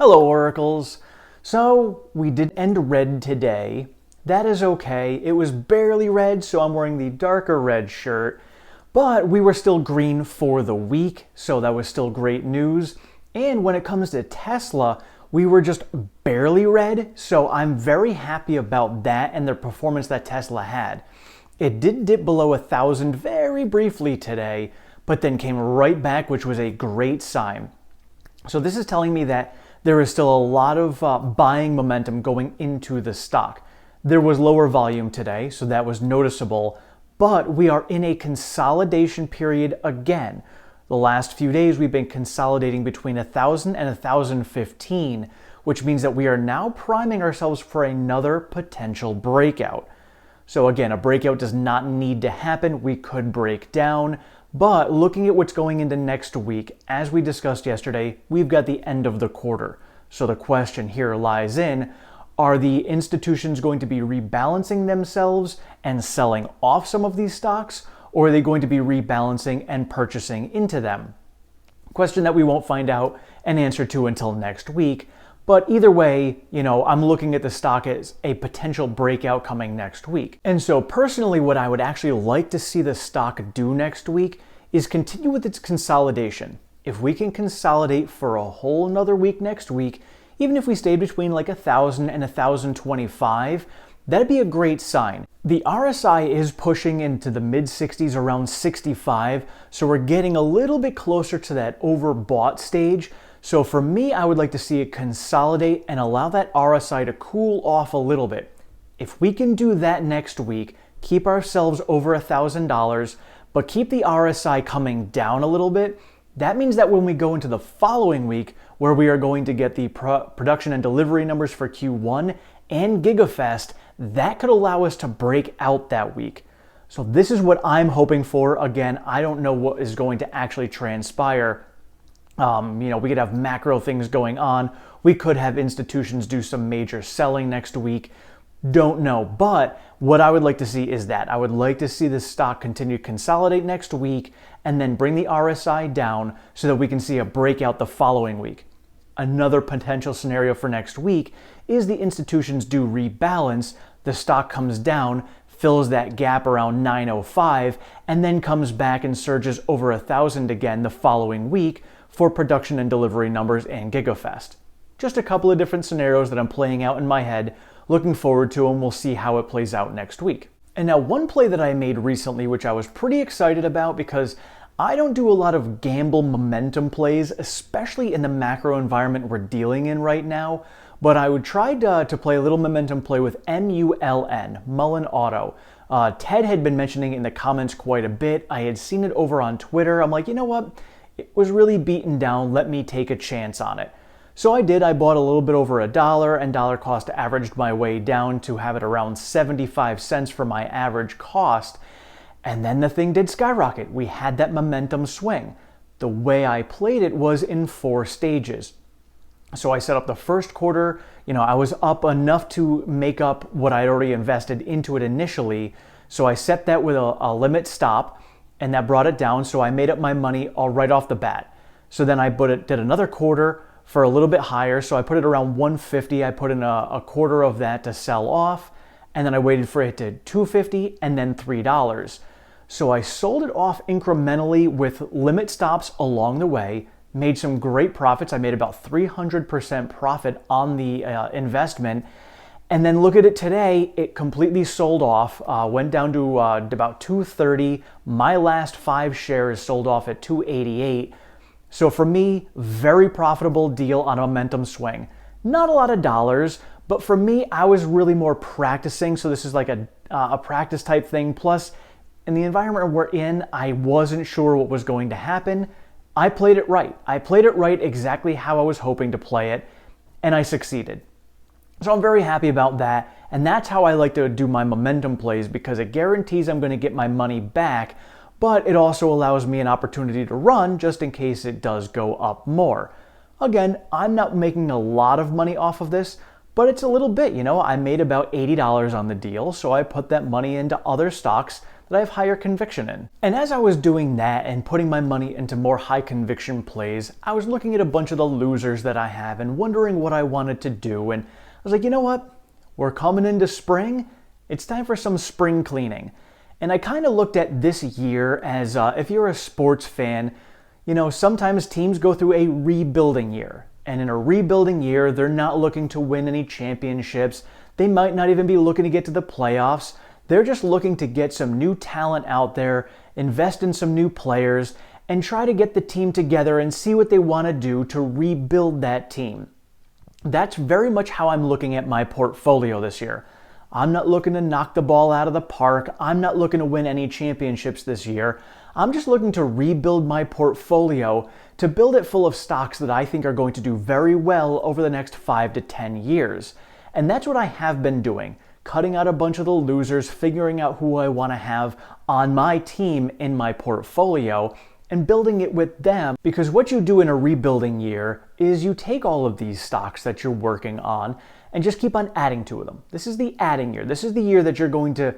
Hello, Oracles. So, we did end red today. That is okay. It was barely red, so I'm wearing the darker red shirt. But we were still green for the week, so that was still great news. And when it comes to Tesla, we were just barely red, so I'm very happy about that and the performance that Tesla had. It did dip below 1,000 very briefly today, but then came right back, which was a great sign. So this is telling me that there is still a lot of buying momentum going into the stock. There was lower volume today, so that was noticeable, but we are in a consolidation period again. The last few days we've been consolidating between 1,000 and 1,015, which means that we are now priming ourselves for another potential breakout. So again, a breakout does not need to happen. We could break down. But looking at what's going into next week, as we discussed yesterday, we've got the end of the quarter. So the question here lies in, are the institutions going to be rebalancing themselves and selling off some of these stocks, or are they going to be rebalancing and purchasing into them? Question that we won't find out an answer to until next week. But either way, I'm looking at the stock as a potential breakout coming next week. And so personally, what I would actually like to see the stock do next week is continue with its consolidation. If we can consolidate for a whole another week next week, even if we stayed between like 1,000 and 1,025, that'd be a great sign. The RSI is pushing into the mid-60s, around 65, so we're getting a little bit closer to that overbought stage. So for me, I would like to see it consolidate and allow that RSI to cool off a little bit. If we can do that next week, keep ourselves over $1,000, but keep the RSI coming down a little bit, that means that when we go into the following week, where we are going to get the production and delivery numbers for Q1 and GigaFest, that could allow us to break out that week. So this is what I'm hoping for. Again, I don't know what is going to actually transpire. We could have macro things going on. We could have institutions do some major selling next week. Don't know. But what I would like to see is that. I would like to see the stock continue to consolidate next week and then bring the RSI down so that we can see a breakout the following week. Another potential scenario for next week is the institutions do rebalance, the stock comes down, fills that gap around 905, and then comes back and surges over 1,000 again the following week for production and delivery numbers and GigaFest. Just a couple of different scenarios that I'm playing out in my head, looking forward to, and we'll see how it plays out next week. And now one play that I made recently, which I was pretty excited about because I don't do a lot of gamble momentum plays, especially in the macro environment we're dealing in right now, but I would try to play a little momentum play with MULN, Mullen Auto. Ted had been mentioning it in the comments quite a bit. I had seen it over on Twitter. I'm like, you know what? It was really beaten down. Let me take a chance on it. So I did. I bought a little bit over $1 and dollar cost averaged my way down to have it around 75 cents for my average cost. And then the thing did skyrocket. We had that momentum swing. The way I played it was in 4 stages. So I set up the first quarter. I was up enough to make up what I'd already invested into it initially. So I set that with a limit stop, and that brought it down. So I made up my money all right off the bat. So then I did another quarter for a little bit higher. So I put it around 150. I put in a quarter of that to sell off. And then I waited for it to $2.50 and then $3. So I sold it off incrementally with limit stops along the way, made some great profits. I made about 300% profit on the investment. And then look at it today, it completely sold off, went down to about 230. My last 5 shares sold off at 288. So for me, very profitable deal on a momentum swing. Not a lot of dollars, but for me, I was really more practicing. So this is like a practice type thing. Plus, in the environment we're in, I wasn't sure what was going to happen. I played it right. I played it right exactly how I was hoping to play it, and I succeeded. So I'm very happy about that, and that's how I like to do my momentum plays because it guarantees I'm going to get my money back, but it also allows me an opportunity to run just in case it does go up more. Again, I'm not making a lot of money off of this, but it's a little bit, I made about $80 on the deal, so I put that money into other stocks that I have higher conviction in. And as I was doing that and putting my money into more high conviction plays, I was looking at a bunch of the losers that I have and wondering what I wanted to do. And I was like, you know what? We're coming into spring. It's time for some spring cleaning. And I kind of looked at this year as if you're a sports fan, you know, sometimes teams go through a rebuilding year. And in a rebuilding year, they're not looking to win any championships. They might not even be looking to get to the playoffs. They're just looking to get some new talent out there, invest in some new players, and try to get the team together and see what they want to do to rebuild that team. That's very much how I'm looking at my portfolio this year. I'm not looking to knock the ball out of the park. I'm not looking to win any championships this year. I'm just looking to rebuild my portfolio, to build it full of stocks that I think are going to do very well over the next 5 to 10 years. And that's what I have been doing. Cutting out a bunch of the losers, figuring out who I want to have on my team in my portfolio, and building it with them. Because what you do in a rebuilding year is you take all of these stocks that you're working on and just keep on adding to them. This is the adding year. This is the year that you're going to,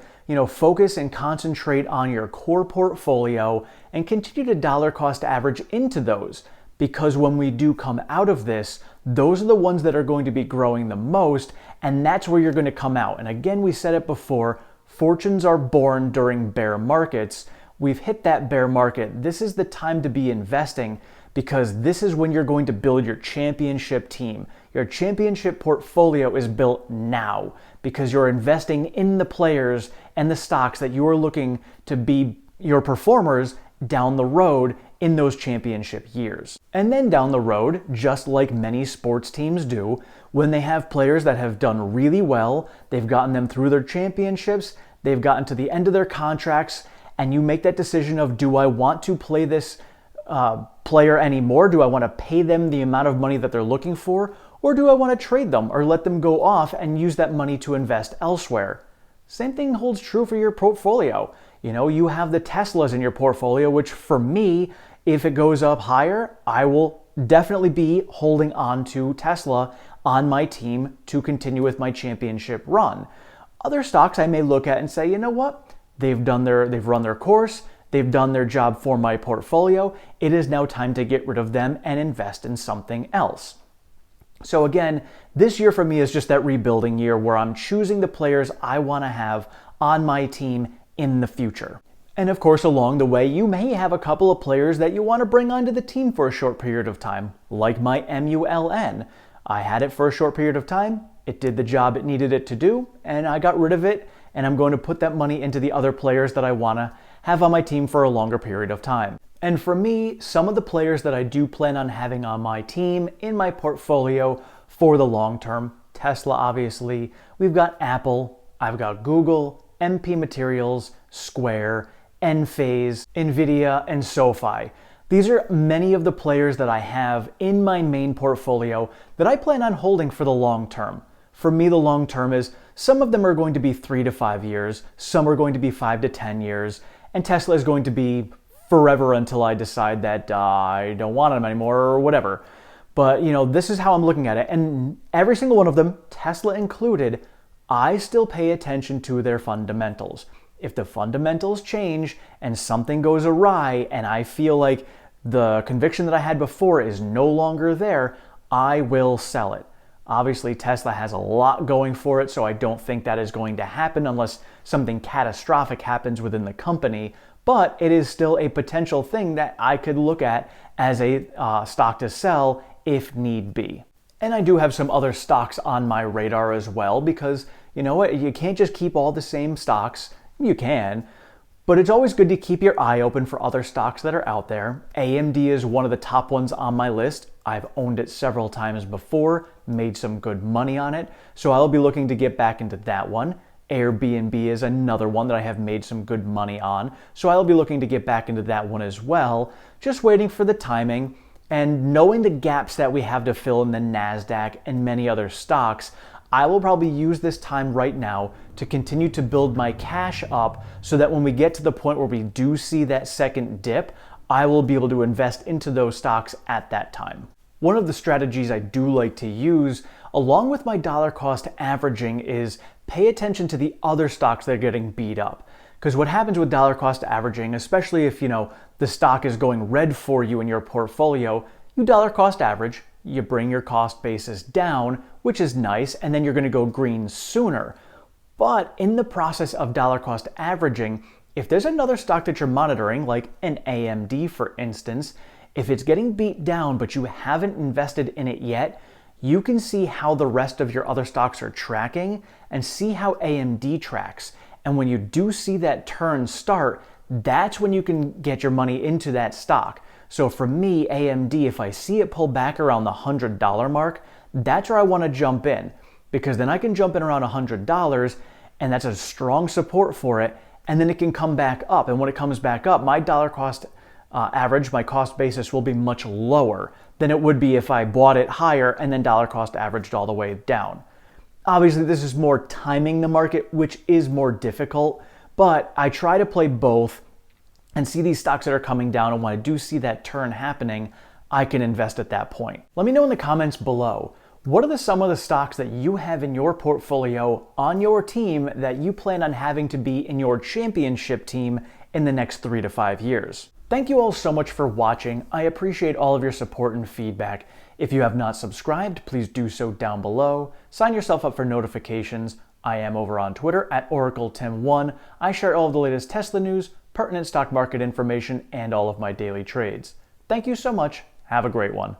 focus and concentrate on your core portfolio and continue to dollar cost average into those. Because when we do come out of this, those are the ones that are going to be growing the most, and that's where you're going to come out. And again, we said it before, fortunes are born during bear markets. We've hit that bear market. This is the time to be investing, because this is when you're going to build your championship team. Your championship portfolio is built now because you're investing in the players and the stocks that you are looking to be your performers down the road in those championship years. And then down the road, just like many sports teams do, when they have players that have done really well, they've gotten them through their championships, they've gotten to the end of their contracts, and you make that decision of, do I want to play this player anymore? Do I want to pay them the amount of money that they're looking for? Or do I want to trade them or let them go off and use that money to invest elsewhere? Same thing holds true for your portfolio. You have the Teslas in your portfolio, which for me, if it goes up higher, I will definitely be holding on to Tesla on my team to continue with my championship run. Other stocks I may look at and say, you know what? They've run their course. They've done their job for my portfolio. It is now time to get rid of them and invest in something else. So again, this year for me is just that rebuilding year where I'm choosing the players I want to have on my team in the future. And of course, along the way, you may have a couple of players that you want to bring onto the team for a short period of time, like my MULN. I had it for a short period of time. It did the job it needed it to do, and I got rid of it, and I'm going to put that money into the other players that I want to have on my team for a longer period of time. And for me, some of the players that I do plan on having on my team in my portfolio for the long term, Tesla obviously, we've got Apple, I've got Google, MP Materials, Square, Enphase, Nvidia, and SoFi. These are many of the players that I have in my main portfolio that I plan on holding for the long term. For me, the long term is some of them are going to be 3 to 5 years, some are going to be 5 to 10 years, and Tesla is going to be forever until I decide that I don't want them anymore or whatever. But, this is how I'm looking at it. And every single one of them, Tesla included, I still pay attention to their fundamentals. If the fundamentals change and something goes awry and I feel like the conviction that I had before is no longer there, I will sell it. Obviously, Tesla has a lot going for it, so I don't think that is going to happen unless something catastrophic happens within the company. But it is still a potential thing that I could look at as a stock to sell if need be. And I do have some other stocks on my radar as well, because you know what? You can't just keep all the same stocks. You can, but it's always good to keep your eye open for other stocks that are out there. AMD is one of the top ones on my list. I've owned it several times before, made some good money on it, so I'll be looking to get back into that one. Airbnb is another one that I have made some good money on, so I'll be looking to get back into that one as well, just waiting for the timing. And knowing the gaps that we have to fill in the NASDAQ and many other stocks, I will probably use this time right now to continue to build my cash up so that when we get to the point where we do see that second dip, I will be able to invest into those stocks at that time. One of the strategies I do like to use, along with my dollar cost averaging, is pay attention to the other stocks that are getting beat up. Because what happens with dollar cost averaging, especially if the stock is going red for you in your portfolio, you dollar cost average, you bring your cost basis down, which is nice, and then you're going to go green sooner. But in the process of dollar cost averaging, if there's another stock that you're monitoring, like an AMD for instance, if it's getting beat down but you haven't invested in it yet, you can see how the rest of your other stocks are tracking and see how AMD tracks. And when you do see that turn start, that's when you can get your money into that stock. So for me, AMD, if I see it pull back around the $100 mark, that's where I want to jump in, because then I can jump in around $100 and that's a strong support for it, and then it can come back up. And when it comes back up, my dollar cost average, my cost basis will be much lower than it would be if I bought it higher and then dollar cost averaged all the way down. Obviously, this is more timing the market, which is more difficult, but I try to play both and see these stocks that are coming down, and when I do see that turn happening, I can invest at that point. Let me know in the comments below, what are some of the stocks that you have in your portfolio on your team that you plan on having to be in your championship team in the next 3 to 5 years? Thank you all so much for watching. I appreciate all of your support and feedback. If you have not subscribed, please do so down below. Sign yourself up for notifications. I am over on Twitter at OracleTim1. I share all of the latest Tesla news, pertinent stock market information, and all of my daily trades. Thank you so much. Have a great one.